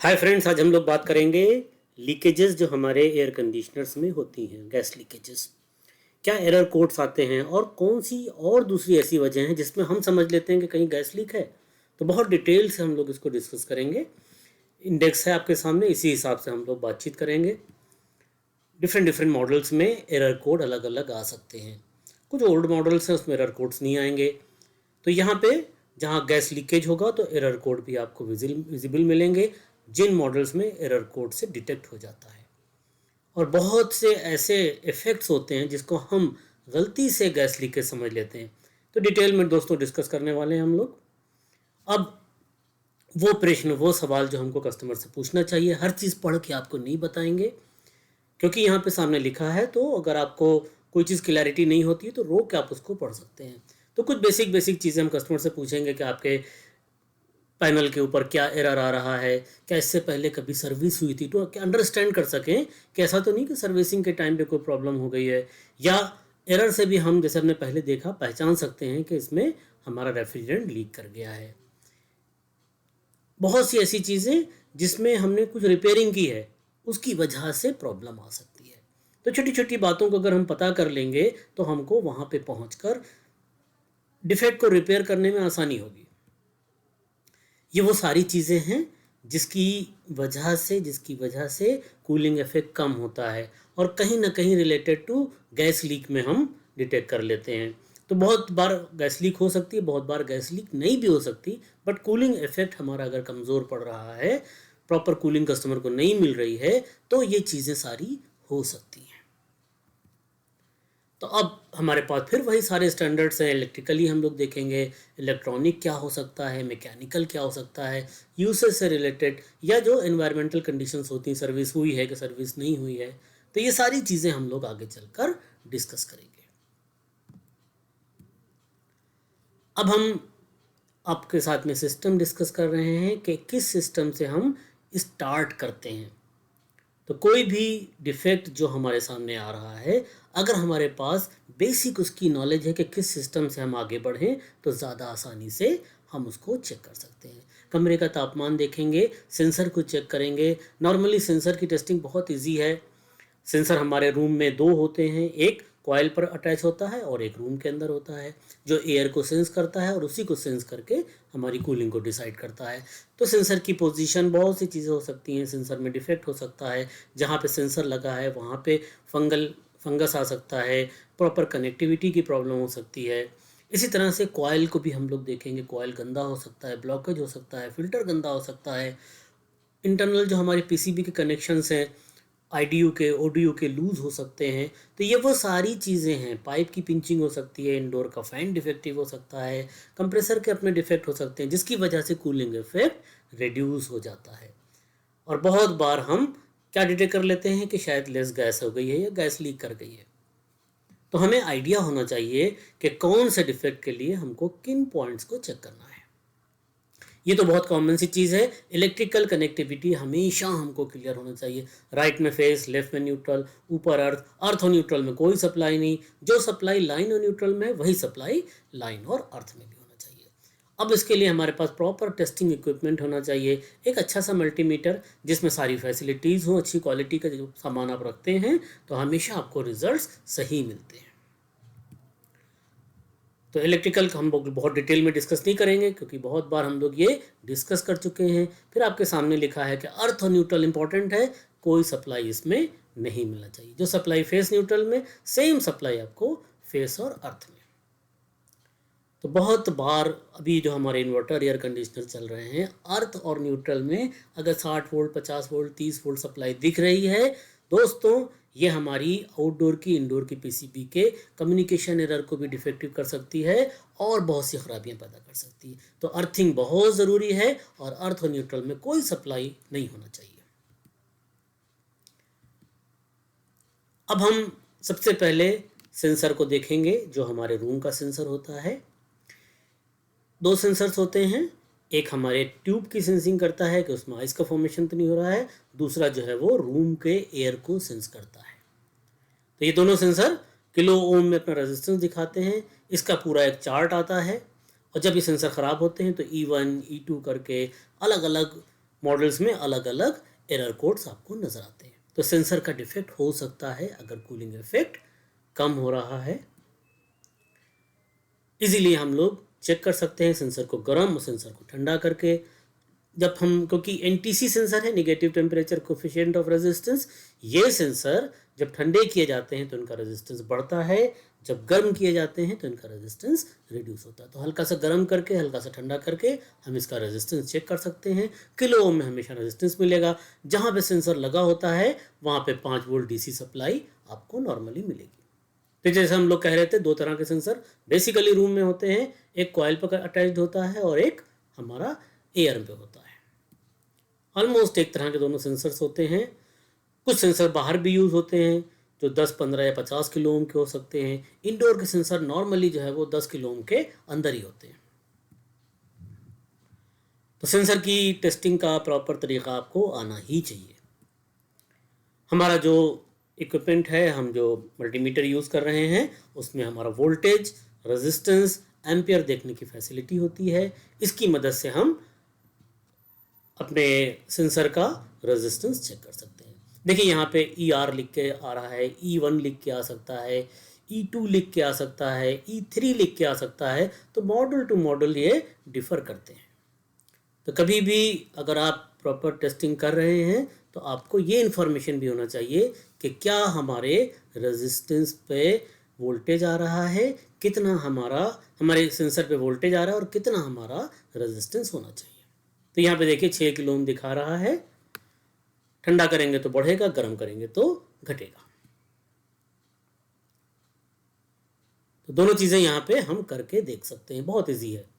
Hi friends, आज हम लोग बात करेंगे लीकेजेस जो हमारे एयर कंडीशनर्स में होती हैं, गैस लीकेजेस। क्या एरर कोड्स आते हैं और कौन सी और दूसरी ऐसी वजह हैं जिसमें हम समझ लेते हैं कि कहीं गैस लीक है। तो बहुत डिटेल से हम लोग इसको डिस्कस करेंगे। इंडेक्स है आपके सामने, इसी हिसाब से हम लोग बातचीत करेंगे। डिफरेंट डिफरेंट मॉडल्स में एरर कोड अलग अलग आ सकते हैं। कुछ ओल्ड मॉडल्स हैं उसमें एरर कोड्स नहीं आएंगे। तो यहाँ पे जहाँ गैस लीकेज होगा तो एरर कोड भी आपको विजिबल मिलेंगे, जिन मॉडल्स में एरर कोड से डिटेक्ट हो जाता है। और बहुत से ऐसे इफ़ेक्ट्स होते हैं जिसको हम गलती से गैस लीकेज समझ लेते हैं। तो डिटेल में दोस्तों डिस्कस करने वाले हैं हम लोग। अब वो प्रश्न, वो सवाल जो हमको कस्टमर से पूछना चाहिए, हर चीज़ पढ़ के आपको नहीं बताएंगे, क्योंकि यहाँ पे सामने लिखा है। तो अगर आपको कोई चीज़ क्लैरिटी नहीं होती है तो रोक के आप उसको पढ़ सकते हैं। तो कुछ बेसिक बेसिक चीज़ें हम कस्टमर से पूछेंगे कि आपके पैनल के ऊपर क्या एरर आ रहा है, क्या इससे पहले कभी सर्विस हुई थी, तो क्या अंडरस्टैंड कर सकें कि ऐसा तो नहीं कि सर्विसिंग के टाइम पे कोई प्रॉब्लम हो गई है। या एरर से भी हम, जैसे हमने पहले देखा, पहचान सकते हैं कि इसमें हमारा रेफ्रिजरेंट लीक कर गया है। बहुत सी ऐसी चीज़ें जिसमें हमने कुछ रिपेयरिंग की है, उसकी वजह से प्रॉब्लम आ सकती है। तो छोटी छोटी बातों को अगर हम पता कर लेंगे तो हमको वहाँ पे पहुँचकर डिफेक्ट को रिपेयर करने में आसानी होगी। ये वो सारी चीज़ें हैं जिसकी वजह से कूलिंग इफेक्ट कम होता है और कहीं ना कहीं रिलेटेड टू गैस लीक में हम डिटेक्ट कर लेते हैं। तो बहुत बार गैस लीक हो सकती है, बहुत बार गैस लीक नहीं भी हो सकती, बट कूलिंग इफेक्ट हमारा अगर कमज़ोर पड़ रहा है, प्रॉपर कूलिंग कस्टमर को नहीं मिल रही है, तो ये चीज़ें सारी हो सकती हैं। तो अब हमारे पास फिर वही सारे स्टैंडर्ड्स हैं। इलेक्ट्रिकली हम लोग देखेंगे, इलेक्ट्रॉनिक क्या हो सकता है, मैकेनिकल क्या हो सकता है, यूसेज से रिलेटेड, या जो एनवायरमेंटल कंडीशंस होती हैं, सर्विस हुई है कि सर्विस नहीं हुई है। तो ये सारी चीज़ें हम लोग आगे चलकर डिस्कस करेंगे। अब हम आपके साथ में सिस्टम डिस्कस कर रहे हैं कि किस सिस्टम से हम स्टार्ट करते हैं। तो कोई भी डिफेक्ट जो हमारे सामने आ रहा है, अगर हमारे पास बेसिक उसकी नॉलेज है कि किस सिस्टम से हम आगे बढ़ें, तो ज़्यादा आसानी से हम उसको चेक कर सकते हैं। कमरे का तापमान देखेंगे, सेंसर को चेक करेंगे। नॉर्मली सेंसर की टेस्टिंग बहुत इजी है। सेंसर हमारे रूम में दो होते हैं, एक कॉइल पर अटैच होता है और एक रूम के अंदर होता है, जो एयर को सेंस करता है और उसी को सेंस करके हमारी कूलिंग को डिसाइड करता है। तो सेंसर की पोजीशन, बहुत सी चीज़ें हो सकती हैं। सेंसर में डिफेक्ट हो सकता है, जहाँ पे सेंसर लगा है वहाँ पे फंगस आ सकता है, प्रॉपर कनेक्टिविटी की प्रॉब्लम हो सकती है। इसी तरह से कॉइल को भी हम लोग देखेंगे, कॉइल गंदा हो सकता है, ब्लॉकेज हो सकता है, फिल्टर गंदा हो सकता है। इंटरनल जो हमारे पीसीबी के कनेक्शंस हैं, आईडीयू के, ओडीयू के लूज हो सकते हैं। तो ये वो सारी चीज़ें हैं। पाइप की पिंचिंग हो सकती है, इंडोर का फैन डिफेक्टिव हो सकता है, कंप्रेसर के अपने डिफेक्ट हो सकते हैं, जिसकी वजह से कूलिंग इफेक्ट रिड्यूस हो जाता है। और बहुत बार हम क्या डिटेक्ट कर लेते हैं कि शायद लेस गैस हो गई है या गैस लीक कर गई है। तो हमें आइडिया होना चाहिए कि कौन से डिफेक्ट के लिए हमको किन पॉइंट्स को चेक करना है। ये तो बहुत कॉमन सी चीज़ है। इलेक्ट्रिकल कनेक्टिविटी हमेशा हमको क्लियर होना चाहिए। राइट में फेस, लेफ्ट में न्यूट्रल, ऊपर अर्थ, अर्थ और न्यूट्रल में कोई सप्लाई नहीं। जो सप्लाई लाइन और न्यूट्रल में है, वही सप्लाई लाइन और अर्थ में भी होना चाहिए। अब इसके लिए हमारे पास प्रॉपर टेस्टिंग इक्विपमेंट होना चाहिए। एक अच्छा सा मल्टीमीटर जिसमें सारी फैसिलिटीज़ हो, अच्छी क्वालिटी का जो सामान आप रखते हैं, तो हमेशा आपको रिजल्ट्स सही मिलते हैं। तो इलेक्ट्रिकल हम लोग बहुत डिटेल में डिस्कस नहीं करेंगे, क्योंकि बहुत बार हम लोग ये डिस्कस कर चुके हैं। फिर आपके सामने लिखा है कि अर्थ और न्यूट्रल इंपॉर्टेंट है, कोई सप्लाई इसमें नहीं मिलना चाहिए। जो सप्लाई फेस न्यूट्रल में, सेम सप्लाई आपको फेस और अर्थ में। तो बहुत बार अभी जो हमारे इन्वर्टर एयर कंडीशनर चल रहे हैं, अर्थ और न्यूट्रल में अगर 60 वोल्ट, 50 वोल्ट, 30 वोल्ट सप्लाई दिख रही है, दोस्तों ये हमारी आउटडोर की, इंडोर की पीसीबी के कम्युनिकेशन एरर को भी डिफेक्टिव कर सकती है और बहुत सी खराबियां पैदा कर सकती है। तो अर्थिंग बहुत ज़रूरी है और अर्थ और न्यूट्रल में कोई सप्लाई नहीं होना चाहिए। अब हम सबसे पहले सेंसर को देखेंगे, जो हमारे रूम का सेंसर होता है। दो सेंसर्स होते हैं, एक हमारे ट्यूब की सेंसिंग करता है कि उसमें आइस का फॉर्मेशन तो नहीं हो रहा है, दूसरा जो है वो रूम के एयर को सेंस करता है। तो ये दोनों सेंसर किलो ओम में अपना रेजिस्टेंस दिखाते हैं। इसका पूरा एक चार्ट आता है, और जब ये सेंसर ख़राब होते हैं तो E1, E2 करके अलग अलग मॉडल्स में अलग अलग एरर कोड्स आपको नज़र आते हैं। तो सेंसर का डिफेक्ट हो सकता है अगर कूलिंग इफेक्ट कम हो रहा है। इजीली हम लोग चेक कर सकते हैं सेंसर को गर्म और सेंसर को ठंडा करके। जब हम, क्योंकि एनटीसी सेंसर है, negative temperature coefficient of resistance, ये सेंसर जब ठंडे किए जाते हैं तो इनका रेजिस्टेंस बढ़ता है, जब गर्म किए जाते हैं तो इनका रेजिस्टेंस रिड्यूस होता है। तो हल्का सा गर्म करके हल्का सा ठंडा करके हम इसका रेजिस्टेंस चेक कर सकते हैं। किलो ओम में हमेशा रेजिस्टेंस मिलेगा। जहाँ पे सेंसर लगा होता है वहाँ पे 5 वोल्ट डीसी सप्लाई आपको नॉर्मली मिलेगी। तो जैसे हम लोग कह रहे थे, दो तरह के सेंसर बेसिकली रूम में होते हैं, एक कॉइल पर अटैच्ड होता है और एक हमारा एयर पे होता है। ऑलमोस्ट एक तरह के दोनों सेंसर्स होते हैं। कुछ सेंसर बाहर भी यूज़ होते हैं जो 10, 15 या 50 किलो ओम के हो सकते हैं। इंडोर के सेंसर नॉर्मली जो है वो 10 किलो ओम के अंदर ही होते हैं। तो सेंसर की टेस्टिंग का प्रॉपर तरीका आपको आना ही चाहिए। हमारा जो इक्विपमेंट है, हम जो मल्टीमीटर यूज़ कर रहे हैं, उसमें हमारा वोल्टेज, रेजिस्टेंस, एम्पियर देखने की फैसिलिटी होती है। इसकी मदद से हम अपने सेंसर का रेजिस्टेंस चेक कर सकते हैं। देखिए यहाँ पे ER लिख के आ रहा है, E1 लिख के आ सकता है, E2 लिख के आ सकता है, E3 लिख के आ सकता है। तो मॉडल टू मॉडल ये डिफ़र करते हैं। तो कभी भी अगर आप प्रॉपर टेस्टिंग कर रहे हैं तो आपको ये इन्फॉर्मेशन भी होना चाहिए कि क्या हमारे रेजिस्टेंस पे वोल्टेज आ रहा है, कितना हमारे सेंसर पे वोल्टेज आ रहा है और कितना हमारा रेजिस्टेंस होना चाहिए। तो यहाँ पे देखिए 6 किलो ओम दिखा रहा है। ठंडा करेंगे तो बढ़ेगा, गर्म करेंगे तो घटेगा। तो दोनों चीज़ें यहाँ पे हम करके देख सकते हैं, बहुत इजी है।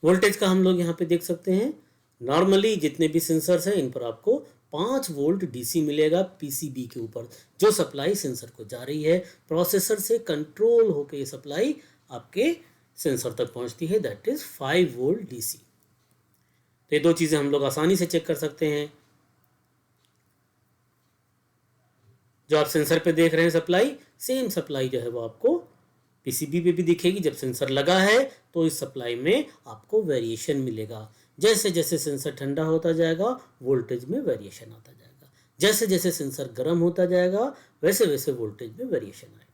वोल्टेज का हम लोग यहाँ पे देख सकते हैं। नॉर्मली जितने भी सेंसर्स हैं इन पर आपको 5 वोल्ट डीसी मिलेगा पीसीबी के ऊपर। जो सप्लाई सेंसर को जा रही है, प्रोसेसर से कंट्रोल होकर ये सप्लाई आपके सेंसर तक पहुंचती है, दैट इज 5 वोल्ट डीसी। तो ये दो चीज़ें हम लोग आसानी से चेक कर सकते हैं। जो आप सेंसर पे देख रहे हैं सप्लाई, सेम सप्लाई जो है वो आपको पीसीबी पे भी दिखेगी। जब सेंसर लगा है तो इस सप्लाई में आपको वेरिएशन मिलेगा। जैसे जैसे सेंसर ठंडा होता जाएगा वोल्टेज में वेरिएशन आता जाएगा। जैसे जैसे सेंसर गर्म होता जाएगा वैसे वैसे वोल्टेज में वेरिएशन आएगा।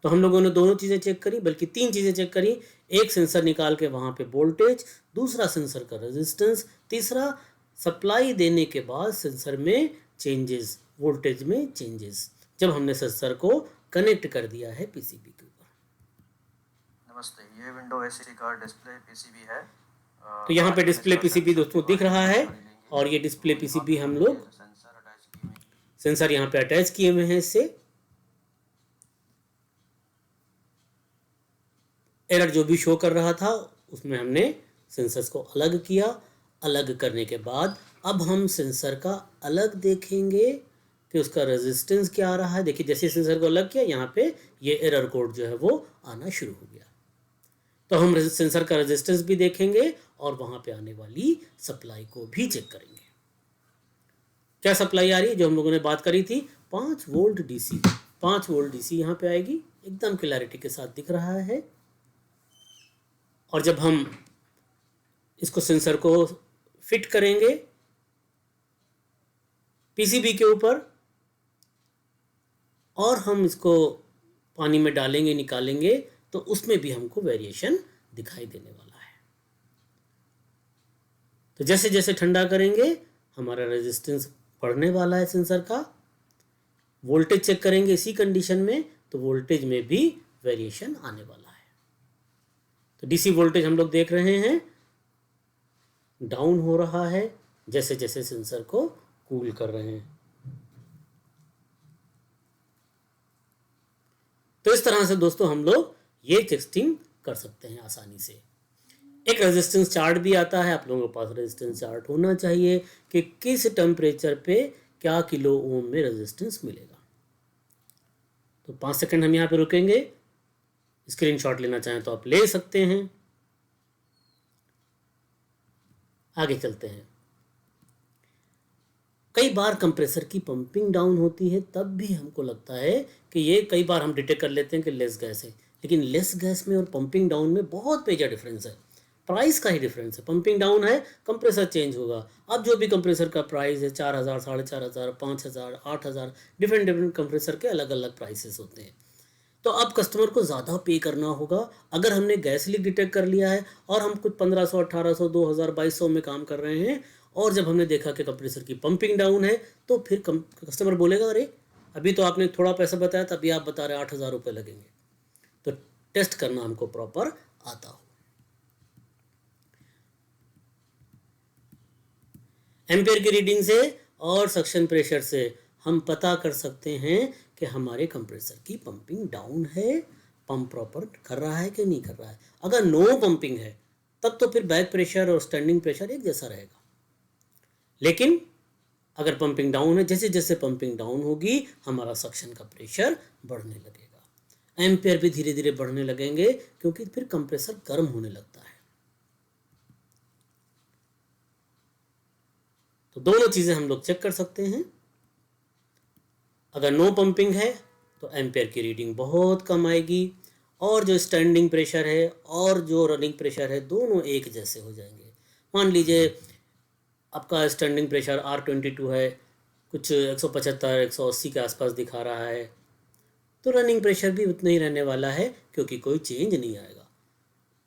तो हम लोगों ने दोनों चीज़ें चेक करी, बल्कि 3 चीज़ें चेक करी। एक सेंसर निकाल के वहाँ पे वोल्टेज, दूसरा सेंसर का रेजिस्टेंस, तीसरा सप्लाई देने के बाद सेंसर में चेंजेस, वोल्टेज में चेंजेस, जब हमने सेंसर को कनेक्ट कर दिया है पीसीबी के ऊपर। नमस्ते, ये विंडो एससी का डिस्प्ले पीसीबी है। तो यहाँ पे डिस्प्ले पीसीबी दोस्तों दिख रहा है और ये डिस्प्ले पीसीबी हम लोग सेंसर यहाँ पे अटैच किए हुए हैं। इससे एरर जो भी शो कर रहा था उसमें हमने सेंसर्स को अलग किया। अलग करने के बाद अब हम सेंसर का अलग देखेंगे कि उसका रेजिस्टेंस क्या आ रहा है। देखिए जैसे सेंसर को अलग किया, यहाँ पे ये एरर कोड जो है वो आना शुरू हो गया। तो हम सेंसर का रेजिस्टेंस भी देखेंगे और वहाँ पे आने वाली सप्लाई को भी चेक करेंगे। क्या सप्लाई आ रही है जो हम लोगों ने बात करी थी, 5 वोल्ट डीसी। 5 वोल्ट डीसी यहाँ पे आएगी, एकदम क्लैरिटी के साथ दिख रहा है। और जब हम इसको सेंसर को फिट करेंगे पीसीबी के ऊपर और हम इसको पानी में डालेंगे, निकालेंगे, तो उसमें भी हमको वेरिएशन दिखाई देने वाला है। तो जैसे जैसे ठंडा करेंगे हमारा रेजिस्टेंस बढ़ने वाला है सेंसर का। वोल्टेज चेक करेंगे इसी कंडीशन में तो वोल्टेज में भी वेरिएशन आने वाला है। तो डीसी वोल्टेज हम लोग देख रहे हैं डाउन हो रहा है जैसे जैसे सेंसर को कूल कर रहे हैं। तो इस तरह से दोस्तों हम लोग ये टेस्टिंग कर सकते हैं आसानी से। एक रेजिस्टेंस चार्ट भी आता है, आप लोगों के पास रेजिस्टेंस चार्ट होना चाहिए कि किस टेम्परेचर पे क्या किलो ओम में रेजिस्टेंस मिलेगा। तो 5 सेकंड हम यहाँ पे रुकेंगे। स्क्रीनशॉट लेना चाहें तो आप ले सकते हैं। आगे चलते हैं। कई बार कंप्रेसर की पंपिंग डाउन होती है, तब भी हमको लगता है कि ये, कई बार हम डिटेक्ट कर लेते हैं कि लेस गैस है, लेकिन लेस गैस में और पंपिंग डाउन में बहुत मेजर डिफरेंस है, प्राइस का ही डिफरेंस है। पंपिंग डाउन है, कंप्रेसर चेंज होगा। अब जो भी कंप्रेसर का प्राइस है 4000, 4500, 5000, 8000, डिफरेंट डिफरेंट कंप्रेसर के अलग अलग प्राइसेस होते हैं। तो अब कस्टमर को ज़्यादा पे करना होगा। अगर हमने गैस लीक डिटेक्ट कर लिया है और हम कुछ 1500, 1800, 2000, 2200 में काम कर रहे हैं, और जब हमने देखा कि कंप्रेसर की पंपिंग डाउन है, तो फिर कस्टमर बोलेगा अरे अभी तो आपने थोड़ा पैसा बताया था, अभी आप बता रहे हैं 8000 रुपये लगेंगे। तो टेस्ट करना हमको प्रॉपर आता हो। एम्पेयर की रीडिंग से और सक्शन प्रेशर से हम पता कर सकते हैं कि हमारे कंप्रेसर की पंपिंग डाउन है, पंप प्रॉपर कर रहा है कि नहीं कर रहा है। अगर नो पंपिंग है तब तो फिर बैक प्रेशर और स्टैंडिंग प्रेशर एक जैसा रहेगा। लेकिन अगर पंपिंग डाउन है, जैसे जैसे पंपिंग डाउन होगी हमारा सक्शन का प्रेशर बढ़ने लगेगा, एम्पेयर भी धीरे धीरे बढ़ने लगेंगे, क्योंकि फिर कंप्रेसर गर्म होने लगता है। तो दोनों चीज़ें हम लोग चेक कर सकते हैं। अगर नो पंपिंग है तो एम्पेयर की रीडिंग बहुत कम आएगी, और जो स्टैंडिंग प्रेशर है और जो रनिंग प्रेशर है दोनों एक जैसे हो जाएंगे। मान लीजिए आपका स्टैंडिंग प्रेशर R22 है, कुछ 175, 180 के आसपास दिखा रहा है, तो रनिंग प्रेशर भी उतना ही रहने वाला है, क्योंकि कोई चेंज नहीं आएगा।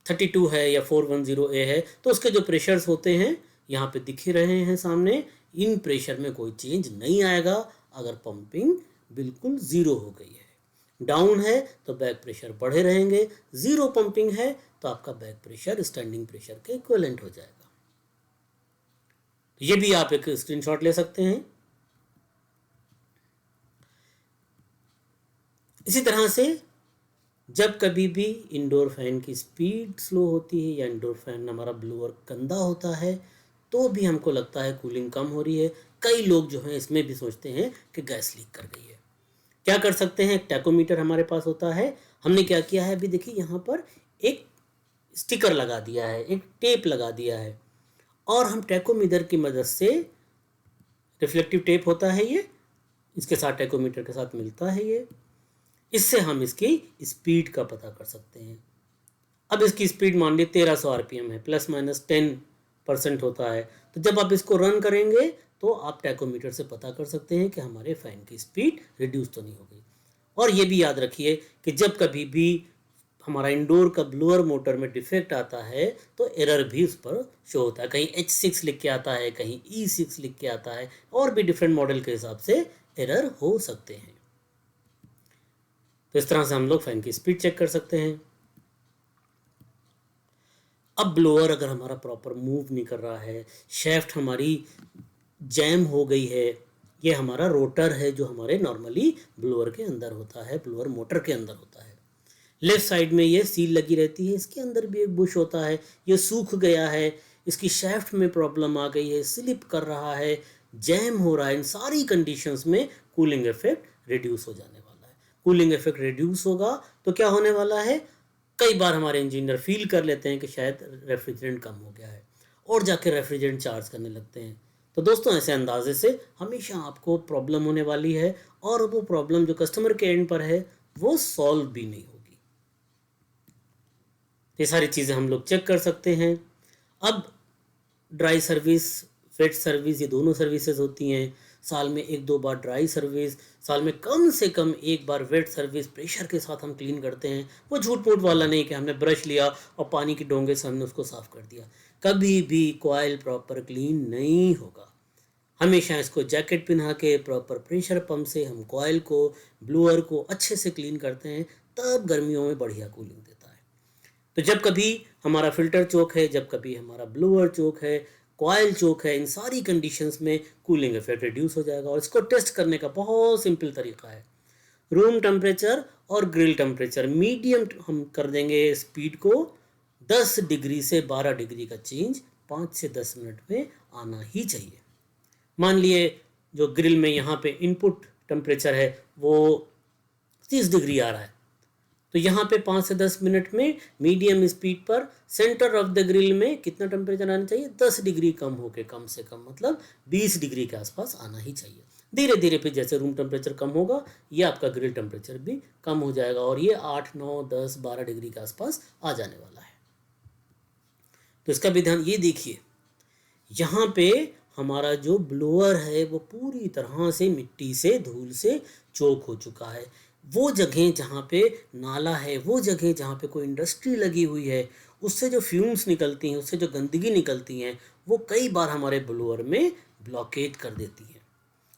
32 है या 410A है तो उसके जो प्रेशर्स होते हैं यहाँ पे दिख ही रहे हैं सामने, इन प्रेशर में कोई चेंज नहीं आएगा अगर पंपिंग बिल्कुल ज़ीरो हो गई है। डाउन है तो बैक प्रेशर बढ़े रहेंगे, ज़ीरो पंपिंग है तो आपका बैक प्रेशर स्टैंडिंग प्रेशर के इक्विवेलेंट हो जाएगा। तो ये भी आप एक स्क्रीनशॉट ले सकते हैं। इसी तरह से जब कभी भी इंडोर फैन की स्पीड स्लो होती है या इंडोर फैन हमारा ब्लोअर गंदा होता है, तो भी हमको लगता है कूलिंग कम हो रही है। कई लोग जो हैं इसमें भी सोचते हैं कि गैस लीक कर गई है। क्या कर सकते हैं, एक टैकोमीटर हमारे पास होता है। हमने क्या किया है, अभी देखिए यहाँ पर एक स्टिकर लगा दिया है, एक टेप लगा दिया है, और हम टैकोमीटर की मदद से, रिफ्लेक्टिव टेप होता है ये, इसके साथ टैकोमीटर के साथ मिलता है ये, इससे हम इसकी स्पीड का पता कर सकते हैं। अब इसकी स्पीड मान ली 1300 RPM है, ±10% होता है। तो जब आप इसको रन करेंगे तो आप टैकोमीटर से पता कर सकते हैं कि हमारे फ़ैन की स्पीड रिड्यूस तो नहीं हो गई। और ये भी याद रखिए कि जब कभी भी हमारा इंडोर का ब्लोअर मोटर में डिफेक्ट आता है तो एरर भी उस पर शो होता है। कहीं H6 लिख के आता है, कहीं E6 लिख के आता है, और भी डिफरेंट मॉडल के हिसाब से एरर हो सकते हैं। तो इस तरह से हम लोग फैन की स्पीड चेक कर सकते हैं। अब ब्लोअर अगर हमारा प्रॉपर मूव नहीं कर रहा है, शेफ्ट हमारी जैम हो गई है, ये हमारा रोटर है जो हमारे नॉर्मली ब्लोअर के अंदर होता है, ब्लोअर मोटर के अंदर होता है। लेफ्ट साइड में ये सील लगी रहती है, इसके अंदर भी एक बुश होता है, ये सूख गया है, इसकी शेफ्ट में प्रॉब्लम आ गई है, स्लिप कर रहा है, जैम हो रहा है। इन सारी कंडीशंस में कूलिंग इफेक्ट रिड्यूस हो जाने वाला है। कूलिंग इफेक्ट रिड्यूस होगा तो क्या होने वाला है, कई बार हमारे इंजीनियर फील कर लेते हैं कि शायद रेफ्रिजरेंट कम हो गया है, और जाके रेफ्रिजरेंट चार्ज करने लगते हैं। तो दोस्तों ऐसे अंदाजे से हमेशा आपको प्रॉब्लम होने वाली है, और वो प्रॉब्लम जो कस्टमर के एंड पर है वो सॉल्व भी नहीं होगी। ये सारी चीज़ें हम लोग चेक कर सकते हैं। अब ड्राई सर्विस, वेट सर्विस, ये दोनों सर्विसेज होती हैं। साल में 1-2 बार ड्राई सर्विस, साल में कम से कम 1 बार वेट सर्विस प्रेशर के साथ हम क्लीन करते हैं। वो झूठ मूठ वाला नहीं कि हमने ब्रश लिया और पानी की डोंगे से हमने उसको साफ़ कर दिया। कभी भी कॉइल प्रॉपर क्लीन नहीं होगा। हमेशा इसको जैकेट पहना के प्रॉपर प्रेशर पंप से हम कॉइल को, ब्लोअर को अच्छे से क्लीन करते हैं, तब गर्मियों में बढ़िया कूलिंग देता है। तो जब कभी हमारा फिल्टर चोक है, जब कभी हमारा ब्लोअर चोक है, कॉइल चोक है, इन सारी कंडीशंस में कूलिंग इफेक्ट रिड्यूस हो जाएगा। और इसको टेस्ट करने का बहुत सिंपल तरीका है, रूम टेम्परेचर और ग्रिल टेम्परेचर मीडियम हम कर देंगे स्पीड को, 10 डिग्री से 12 डिग्री का चेंज 5 से 10 मिनट में आना ही चाहिए। मान लिए जो ग्रिल में यहाँ पे इनपुट टेम्परेचर है वो 30 डिग्री आ रहा है, तो यहाँ पे 5 से 10 मिनट में मीडियम स्पीड पर सेंटर ऑफ द ग्रिल में कितना टेम्परेचर आना चाहिए, 10 डिग्री कम होके, कम से कम मतलब 20 डिग्री के आसपास आना ही चाहिए। धीरे धीरे फिर जैसे रूम टेम्परेचर कम होगा ये आपका ग्रिल टेम्परेचर भी कम हो जाएगा और ये 8, 9, 10, 12 डिग्री के आसपास आ जाने वाला है। तो इसका भी ध्यान, ये देखिए यहाँ पे हमारा जो ब्लोअर है वो पूरी तरह से मिट्टी से, धूल से चोक हो चुका है। वो जगह जहाँ पे नाला है, वो जगह जहाँ पे कोई इंडस्ट्री लगी हुई है, उससे जो फ्यूम्स निकलती हैं, उससे जो गंदगी निकलती हैं, वो कई बार हमारे ब्लोअर में ब्लॉकेट कर देती हैं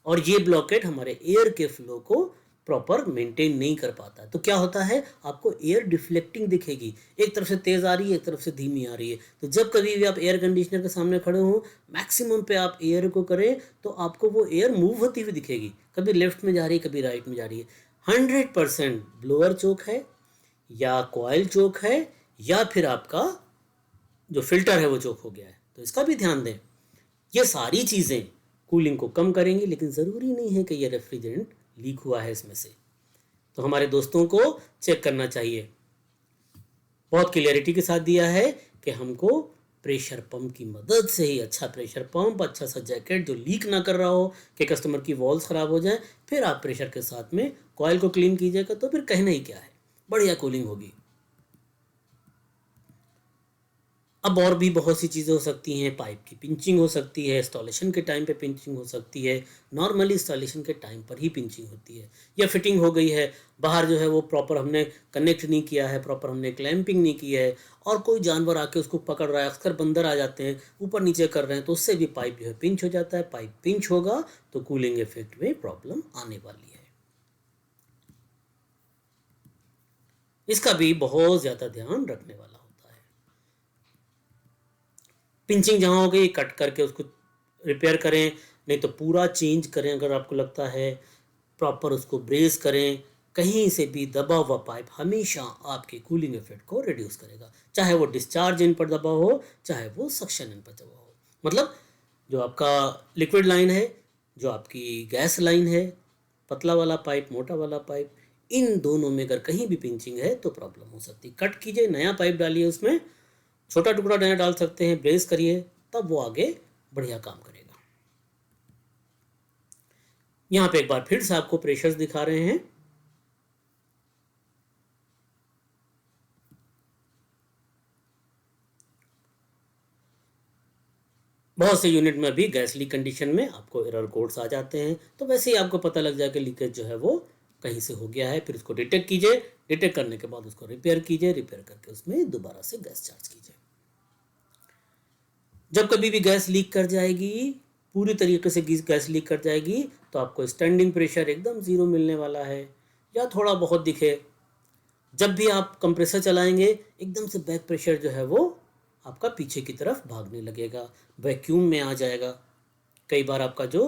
और ये ब्लॉकेट हमारे एयर के फ्लो को प्रॉपर मेंटेन नहीं कर पाता। तो क्या होता है, आपको एयर डिफ्लेक्टिंग दिखेगी, एक तरफ से तेज़ आ रही है, एक तरफ से धीमी आ रही है। तो जब कभी भी आप एयर कंडीशनर के सामने खड़े हो, मैक्सिमम पे आप एयर को करें तो आपको वो एयर मूव होती हुई दिखेगी, कभी लेफ्ट में जा रही है, कभी राइट में जा रही है। 100% ब्लोअर चोक है या कॉइल चोक है या फिर आपका जो फिल्टर है वो चोक हो गया है। तो इसका भी ध्यान दें। ये सारी चीज़ें कूलिंग को कम करेंगी, लेकिन ज़रूरी नहीं है कि ये रेफ्रिजरेंट लीक हुआ है इसमें से। तो हमारे दोस्तों को चेक करना चाहिए। बहुत क्लियरिटी के साथ दिया है कि हमको प्रेशर पंप की मदद से ही, अच्छा प्रेशर पंप, अच्छा सा जैकेट जो लीक ना कर रहा हो कि कस्टमर की वॉल्स ख़राब हो जाए, फिर आप प्रेशर के साथ में कॉइल को क्लीन कीजिएगा तो फिर कहना ही क्या है, बढ़िया कूलिंग होगी। अब और भी बहुत सी चीज़ें हो सकती हैं, पाइप की पिंचिंग हो सकती है, इंस्टॉलेशन के टाइम पे पिंचिंग हो सकती है, नॉर्मली इंस्टॉलेशन के टाइम पर ही पिंचिंग होती है, या फिटिंग हो गई है, बाहर जो है वो प्रॉपर हमने कनेक्ट नहीं किया है, प्रॉपर हमने क्लैंपिंग नहीं की है और कोई जानवर आके उसको पकड़ रहा है, अक्सर बंदर आ जाते हैं ऊपर नीचे कर रहे हैं, तो उससे भी पाइप जो है पिंच हो जाता है। पाइप पिंच होगा तो कूलिंग इफेक्ट में प्रॉब्लम आने वाली है। इसका भी बहुत ज़्यादा ध्यान रखने वाला होता है। पिंचिंग जहाँ हो गई कट करके उसको रिपेयर करें, नहीं तो पूरा चेंज करें अगर आपको लगता है, प्रॉपर उसको ब्रेस करें। कहीं से भी दबा हुआ पाइप हमेशा आपके कूलिंग इफेक्ट को रिड्यूस करेगा, चाहे वो डिस्चार्ज इन पर दबा हो, चाहे वो सक्शन इन पर दबा हो। मतलब जो आपका लिक्विड लाइन है, जो आपकी गैस लाइन है, पतला वाला पाइप, मोटा वाला पाइप, इन दोनों में अगर कहीं भी पिंचिंग है तो प्रॉब्लम हो सकती है। कट कीजिए, नया पाइप डालिए, उसमें छोटा टुकड़ा नया डाल सकते हैं, ब्रेस करिए, तब वो आगे बढ़िया काम करेगा। यहाँ पे एक बार फिर से आपको प्रेशर्स दिखा रहे हैं। बहुत से यूनिट में भी गैस लीक कंडीशन में आपको एरर कोड्स आ जाते हैं, तो वैसे ही आपको पता लग जाए कि लीकेज जो है वो कहीं से हो गया है। फिर उसको डिटेक्ट कीजिए, डिटेक्ट करने के बाद उसको रिपेयर कीजिए, रिपेयर करके उसमें दोबारा से गैस चार्ज कीजिए। जब कभी भी गैस लीक कर जाएगी, पूरी तरीके से गैस लीक कर जाएगी, तो आपको स्टैंडिंग प्रेशर एकदम ज़ीरो मिलने वाला है या थोड़ा बहुत दिखे। जब भी आप कंप्रेसर चलाएंगे एकदम से बैक प्रेशर जो है वो आपका पीछे की तरफ भागने लगेगा, वैक्यूम में आ जाएगा। कई बार आपका जो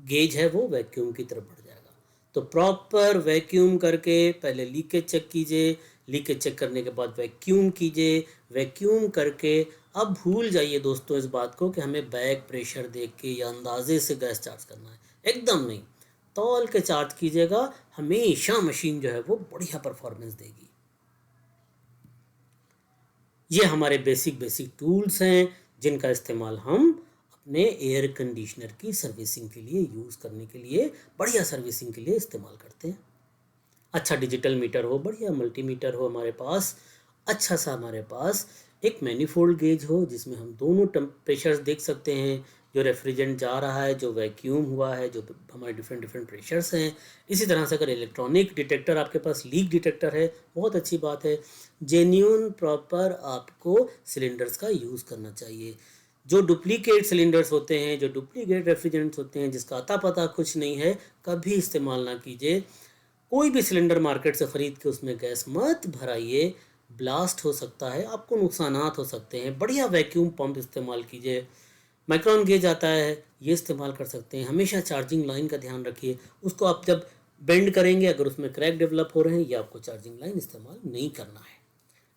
गेज है वो वैक्यूम की तरफ बढ़ जाएगा। तो प्रॉपर वैक्यूम करके पहले लीकेज चेक कीजिए, लीकेज चेक करने के बाद वैक्यूम कीजिए, वैक्यूम करके अब भूल जाइए दोस्तों इस बात को कि हमें बैक प्रेशर देख के या अंदाजे से गैस चार्ज करना है, एकदम नहीं। तौल के चार्ज कीजिएगा, हमेशा मशीन जो है वो बढ़िया परफॉर्मेंस देगी। ये हमारे बेसिक टूल्स हैं जिनका इस्तेमाल हम अपने एयर कंडीशनर की सर्विसिंग के लिए, यूज़ करने के लिए, बढ़िया सर्विसिंग के लिए इस्तेमाल करते हैं। अच्छा डिजिटल मीटर हो, बढ़िया मल्टीमीटर हो हमारे पास, अच्छा सा हमारे पास एक मैनीफोल्ड गेज हो जिसमें हम दोनों टेम्परेचर्स देख सकते हैं, जो रेफ्रिजरेंट जा रहा है, जो वैक्यूम हुआ है, जो हमारे डिफरेंट प्रेशर्स हैं। इसी तरह से अगर इलेक्ट्रॉनिक डिटेक्टर आपके पास, लीक डिटेक्टर है, बहुत अच्छी बात है। जेन्यून प्रॉपर आपको सिलेंडर्स का यूज़ करना चाहिए। जो डुप्लीकेट सिलेंडर्स होते हैं, जो डुप्लीकेट रेफ्रिजरेंट्स होते हैं, जिसका अता पता कुछ नहीं है, कभी इस्तेमाल ना कीजिए। कोई भी सिलेंडर मार्केट से ख़रीद के उसमें गैस मत भराइए, ब्लास्ट हो सकता है, आपको नुकसानात हो सकते हैं। बढ़िया वैक्यूम पंप इस्तेमाल कीजिए, माइक्रोन गेज आता है, ये इस्तेमाल कर सकते हैं। हमेशा चार्जिंग लाइन का ध्यान रखिए, उसको आप जब बेंड करेंगे अगर उसमें क्रैक डेवलप हो रहे हैं, ये आपको चार्जिंग लाइन इस्तेमाल नहीं करना है।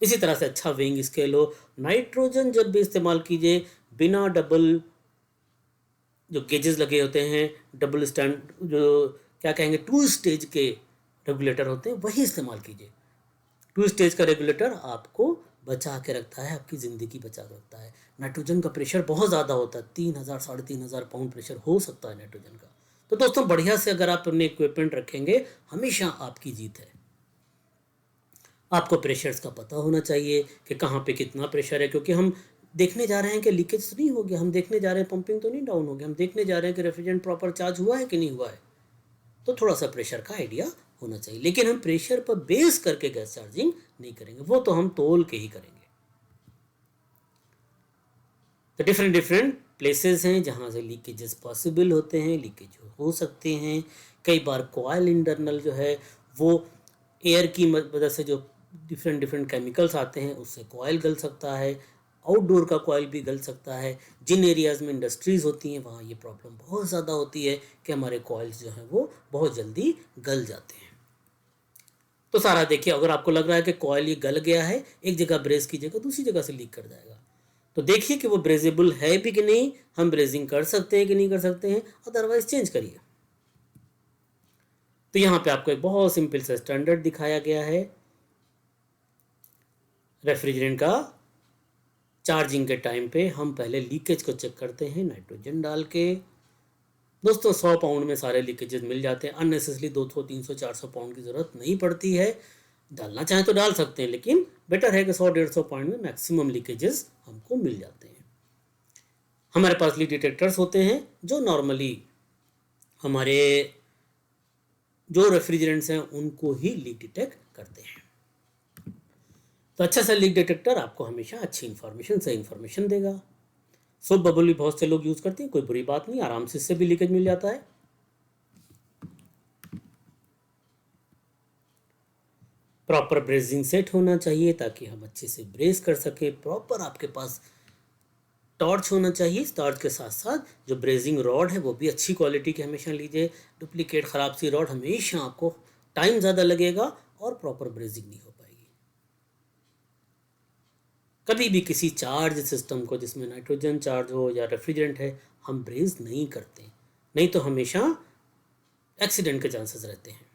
इसी तरह से अच्छा वेइंग स्केल हो। नाइट्रोजन जब भी इस्तेमाल कीजिए, बिना डबल जो गेजेस लगे होते हैं, डबल स्टैंड जो क्या कहेंगे, 2 स्टेज के रेगुलेटर होते हैं, वही इस्तेमाल कीजिए। 2 स्टेज का रेगुलेटर आपको बचा के रखता है, आपकी ज़िंदगी बचा के रखता है। नाइट्रोजन का प्रेशर बहुत ज़्यादा होता है, 3000 3,500 पाउंड प्रेशर हो सकता है नाइट्रोजन का, तो दोस्तों बढ़िया से अगर आप अपने इक्विपमेंट रखेंगे, हमेशा आपकी जीत है। आपको प्रेशर्स का पता होना चाहिए कि कहाँ पे कितना प्रेशर है, क्योंकि हम देखने जा रहे हैं कि लीकेज तो नहीं हो गया, हम देखने जा रहे हैं पंपिंग तो नहीं डाउन हो गया, हम देखने जा रहे हैं कि रेफ्रिजरेंट प्रॉपर चार्ज हुआ है कि नहीं हुआ है। तो थोड़ा सा प्रेशर का आइडिया होना चाहिए, लेकिन हम प्रेशर पर बेस करके गैस चार्जिंग नहीं करेंगे, वो तो हम तोल के ही करेंगे। तो डिफरेंट डिफरेंट प्लेसेस हैं जहाँ से लीकेजेस पॉसिबल होते हैं, लीकेज हो सकते हैं। कई बार कॉइल इंटरनल जो है वो एयर की वजह से जो डिफरेंट डिफरेंट केमिकल्स आते हैं उससे कॉइल गल सकता है, आउटडोर का कॉइल भी गल सकता है। जिन एरियाज़ में इंडस्ट्रीज़ होती हैं वहाँ ये प्रॉब्लम बहुत ज़्यादा होती है कि हमारे कॉइल्स जो हैं वो बहुत जल्दी गल जाते हैं। तो सारा देखिए, अगर आपको लग रहा है कि कॉइल ये गल गया है, एक जगह ब्रेज कीजिएगा दूसरी जगह से लीक कर जाएगा। तो देखिए कि वो ब्रेजेबल है भी कि नहीं, हम ब्रेजिंग कर सकते हैं कि नहीं कर सकते हैं, अदरवाइज चेंज करिए। तो यहाँ पे आपको एक बहुत सिंपल सा स्टैंडर्ड दिखाया गया है रेफ्रिजरेंट का। चार्जिंग के टाइम पे हम पहले लीकेज को चेक करते हैं नाइट्रोजन डाल के। दोस्तों 100 पाउंड में सारे लीकेजेस मिल जाते हैं, अननेसेसरी 200 300 400 पाउंड की ज़रूरत नहीं पड़ती है। डालना चाहें तो डाल सकते हैं, लेकिन बेटर है कि 100-150 पाउंड में मैक्सिमम लीकेजेस हमको मिल जाते हैं। हमारे पास लीक डिटेक्टर्स होते हैं जो नॉर्मली हमारे जो रेफ्रिजरेंट्स हैं उनको ही लीक डिटेक्ट करते हैं। तो अच्छा सा लीक डिटेक्टर आपको हमेशा अच्छी इन्फॉर्मेशन, सही इन्फॉर्मेशन देगा। सोप बबल भी बहुत से लोग यूज़ करते हैं, कोई बुरी बात नहीं, आराम से इससे भी लीकेज मिल जाता है। प्रॉपर ब्रेजिंग सेट होना चाहिए ताकि हम अच्छे से ब्रेस कर सके। प्रॉपर आपके पास टॉर्च होना चाहिए, इस टॉर्च के साथ साथ जो ब्रेजिंग रॉड है वो भी अच्छी क्वालिटी की हमेशा लीजिए। डुप्लीकेट ख़राब सी रॉड हमेशा आपको टाइम ज़्यादा लगेगा और प्रॉपर ब्रेजिंग नहीं हो पाएगी। कभी भी किसी चार्ज सिस्टम को जिसमें नाइट्रोजन चार्ज हो या रेफ्रिजरेंट है हम ब्रेज नहीं करते, नहीं तो हमेशा एक्सीडेंट के चांसेस रहते हैं।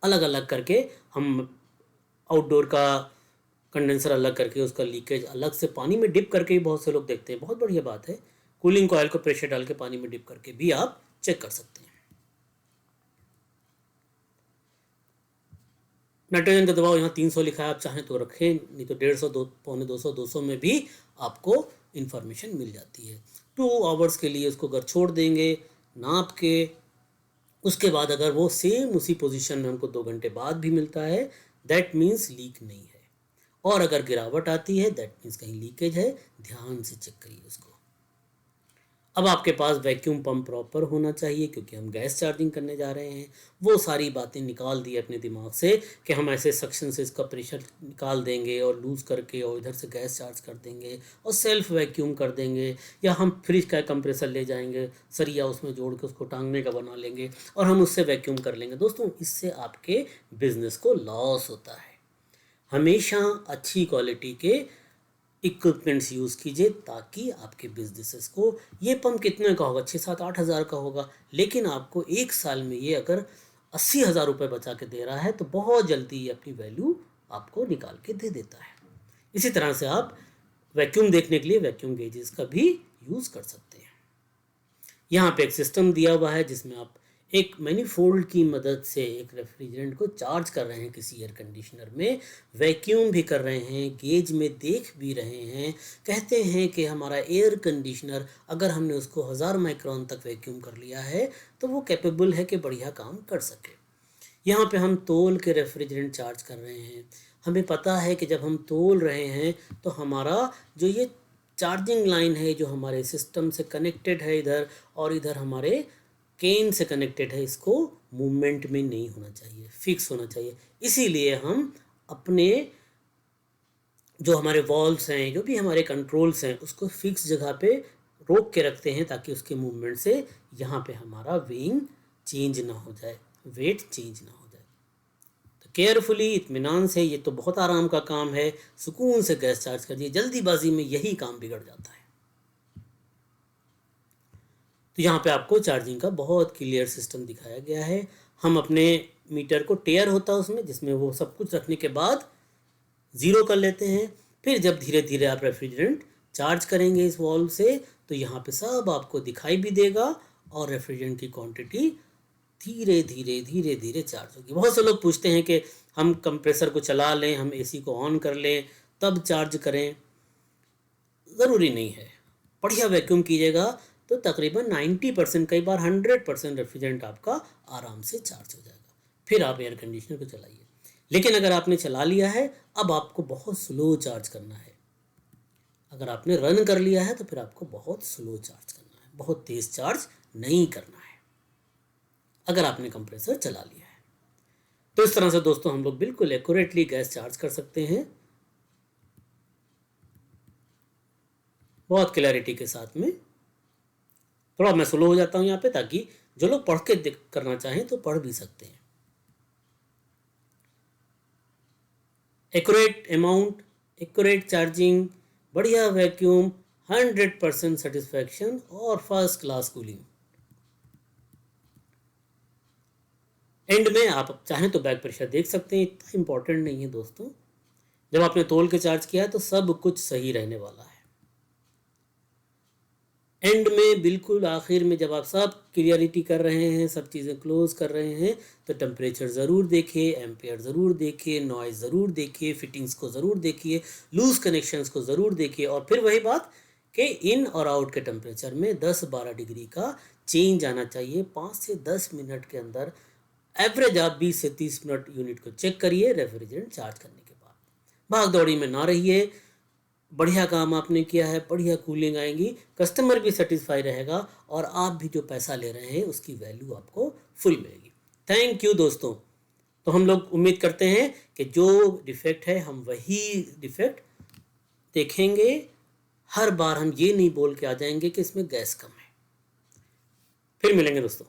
अलग अलग करके हम आउटडोर का कंडेंसर अलग करके उसका लीकेज अलग से पानी में डिप करके भी बहुत से लोग देखते हैं, बहुत बढ़िया बात है। कूलिंग कॉइल को प्रेशर डाल के पानी में डिप करके भी आप चेक कर सकते हैं। नाइट्रोजन का दबाव यहाँ 300 लिखा है, आप चाहें तो रखें, नहीं तो 150, 200, 200 में भी आपको इन्फॉर्मेशन मिल जाती है। 2 आवर्स के लिए उसको अगर छोड़ देंगे नाप के, उसके बाद अगर वो सेम उसी पोजीशन में हमको 2 घंटे बाद भी मिलता है, दैट मीन्स लीक नहीं है। और अगर गिरावट आती है दैट मीन्स कहीं लीकेज है, ध्यान से चेक करिए उसको। अब आपके पास वैक्यूम पंप प्रॉपर होना चाहिए क्योंकि हम गैस चार्जिंग करने जा रहे हैं। वो सारी बातें निकाल दी अपने दिमाग से कि हम ऐसे सक्शन से इसका प्रेशर निकाल देंगे और लूज़ करके और इधर से गैस चार्ज कर देंगे और सेल्फ वैक्यूम कर देंगे, या हम फ्रिज का कंप्रेसर ले जाएंगे, सरिया उसमें जोड़ के उसको टांगने का बना लेंगे और हम उससे वैक्यूम कर लेंगे। दोस्तों इससे आपके बिजनेस को लॉस होता है। हमेशा अच्छी क्वालिटी के इक्विपमेंट्स यूज़ कीजिए ताकि आपके बिजनेसेस को, ये पंप कितने का होगा, 6-7-8 हज़ार का होगा, लेकिन आपको 1 साल में ये अगर 80,000 रुपये बचा के दे रहा है तो बहुत जल्दी ये अपनी वैल्यू आपको निकाल के दे देता है। इसी तरह से आप वैक्यूम देखने के लिए वैक्यूम गेजेस का भी यूज़ कर सकते हैं। यहाँ पे एक सिस्टम दिया हुआ है जिसमें आप एक मैनीफोल्ड की मदद से एक रेफ्रिजरेंट को चार्ज कर रहे हैं किसी एयर कंडीशनर में, वैक्यूम भी कर रहे हैं, गेज में देख भी रहे हैं। कहते हैं कि हमारा एयर कंडीशनर अगर हमने उसको 1000 माइक्रोन तक वैक्यूम कर लिया है तो वो कैपेबल है कि बढ़िया काम कर सके। यहाँ पे हम तोल के रेफ्रिजरेंट चार्ज कर रहे हैं। हमें पता है कि जब हम तोल रहे हैं तो हमारा जो ये चार्जिंग लाइन है जो हमारे सिस्टम से कनेक्टेड है इधर, और इधर हमारे केन से कनेक्टेड है, इसको मूवमेंट में नहीं होना चाहिए, फिक्स होना चाहिए। इसीलिए हम अपने जो हमारे वॉल्व्स हैं, जो भी हमारे कंट्रोल्स हैं, उसको फिक्स जगह पे रोक के रखते हैं ताकि उसके मूवमेंट से यहाँ पे हमारा वेइंग चेंज ना हो जाए, वेट चेंज ना हो जाए। तो केयरफुली, इत्मीनान से, ये तो बहुत आराम का काम है, सुकून से गैस चार्ज कर दिए। जल्दीबाजी में यही काम बिगड़ जाता है। तो यहाँ पे आपको चार्जिंग का बहुत क्लियर सिस्टम दिखाया गया है। हम अपने मीटर को, टेयर होता है उसमें जिसमें वो सब कुछ रखने के बाद ज़ीरो कर लेते हैं। फिर जब धीरे धीरे आप रेफ्रिजरेंट चार्ज करेंगे इस वॉल्व से तो यहाँ पे सब आपको दिखाई भी देगा और रेफ्रिजरेंट की क्वांटिटी धीरे धीरे धीरे धीरे चार्ज होगी। बहुत से लोग पूछते हैं कि हम कंप्रेसर को चला लें, हम एसी को ऑन कर लें तब चार्ज करें। ज़रूरी नहीं है। बढ़िया वैक्यूम कीजिएगा तो तकरीबन 90%, कई बार 100% रेफ्रिजरेंट आपका आराम से चार्ज हो जाएगा। फिर आप एयर कंडीशनर को चलाइए। लेकिन अगर आपने चला लिया है, अब आपको बहुत स्लो चार्ज करना है। अगर आपने रन कर लिया है तो फिर आपको बहुत स्लो चार्ज करना है, बहुत तेज़ चार्ज नहीं करना है अगर आपने कंप्रेसर चला लिया है। तो इस तरह से दोस्तों हम लोग बिल्कुल एक्यूरेटली गैस चार्ज कर सकते हैं, बहुत क्लैरिटी के साथ में। थोड़ा मैं स्लो हो जाता हूँ यहाँ पे, ताकि जो लोग पढ़ के करना चाहें तो पढ़ भी सकते हैं। एक्यूरेट अमाउंट, एक्यूरेट चार्जिंग, बढ़िया वैक्यूम, 100% सेटिस्फैक्शन और फर्स्ट क्लास कूलिंग। एंड में आप चाहें तो बैक प्रेशर देख सकते हैं, इतना इंपॉर्टेंट नहीं है दोस्तों। जब आपने तोल के चार्ज किया है तो सब कुछ सही रहने वाला है। एंड में बिल्कुल आखिर में जब आप सब क्लियरिटी कर रहे हैं, सब चीज़ें क्लोज कर रहे हैं, तो टेम्परेचर ज़रूर देखिए, एम्पेयर ज़रूर देखिए, नॉइज़ ज़रूर देखिए, फिटिंग्स को ज़रूर देखिए, लूज कनेक्शंस को ज़रूर देखिए। और फिर वही बात कि इन और आउट के टेम्परेचर में 10-12 डिग्री का चेंज आना चाहिए 5 से 10 मिनट के अंदर। एवरेज आप 20 से 30 मिनट यूनिट को चेक करिए रेफ्रिजरेंट चार्ज करने के बाद। भाग दौड़ी में ना रहिए, बढ़िया काम आपने किया है, बढ़िया कूलिंग आएगी, कस्टमर भी सेटिस्फाई रहेगा और आप भी जो पैसा ले रहे हैं उसकी वैल्यू आपको फुल मिलेगी। थैंक यू दोस्तों। तो हम लोग उम्मीद करते हैं कि जो डिफेक्ट है हम वही डिफेक्ट देखेंगे। हर बार हम ये नहीं बोल के आ जाएंगे कि इसमें गैस कम है। फिर मिलेंगे दोस्तों।